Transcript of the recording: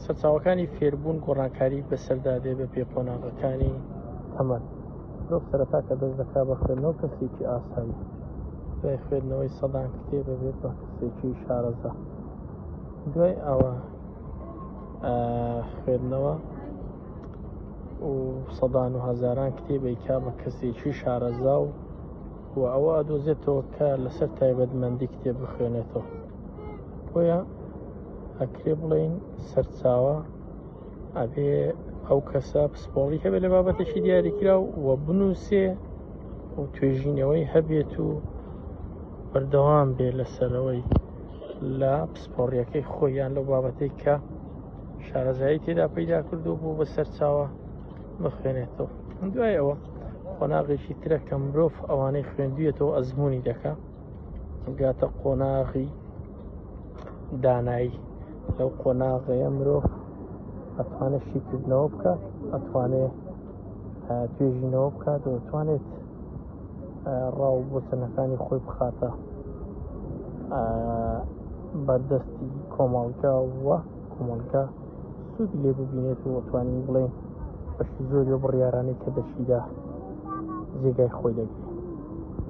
سەرچاوەکانی فێربوون گۆڕانکاری بەسەردادێ بە پێقۆناغەکانی تەمەن. مرۆڤ سەرەتا کە دەست دەکات بە خوێندنەوە کەسێکی ئاسایی، دوای خوێندنەوەی سەدان کتێبە بێت بە کەسێکی شارەزا، دوای ئەوە خوێندنەوە و سەدان و هەزاران کتێبی کا بە کەسێکی شارەزا و ئەوە ئەدۆزێتەوە کە لەسەر تایبەتمەندی کتێب بخوێنێتەوە. بۆیە ئەکرێ بڵێن سەرچاوە ئەبێ ئەو کەسە پسپۆڕی هەبێت لە بابەتێکی دیاریکرا و بنووسێ و توێژینەوەی هەبێت و بەردەوام بێ لەسەرەوەی لە پسپۆڕیەکەی خۆیان لەو بابەتەی کە شارەزایی تێدا پەیدا کردو بوو بە سەرچاوە بخوێنێتەوە. دوای ئەوە قۆناغێکی ترە کە مرۆڤ ئەوانەی خوێندوێتەوە ئەزمموی دەکا، گاتە قۆناغی دانایی. لەو قۆناغەیە مرۆڤ ئەتوانێت شیکردنەوە بکات، ئەتوانێت توێژینەوە بکات و ئەتوانێت ڕاو بۆ چەنەکانی خۆی بخاتە بەردەستی کۆمەڵگا وە کۆمەڵگا سوودی لێ ببینێت و ئەتوانین بڵێن بەشی زۆری و بڕیارانەی کە دەشیدا جێگای خۆی دەگرێت.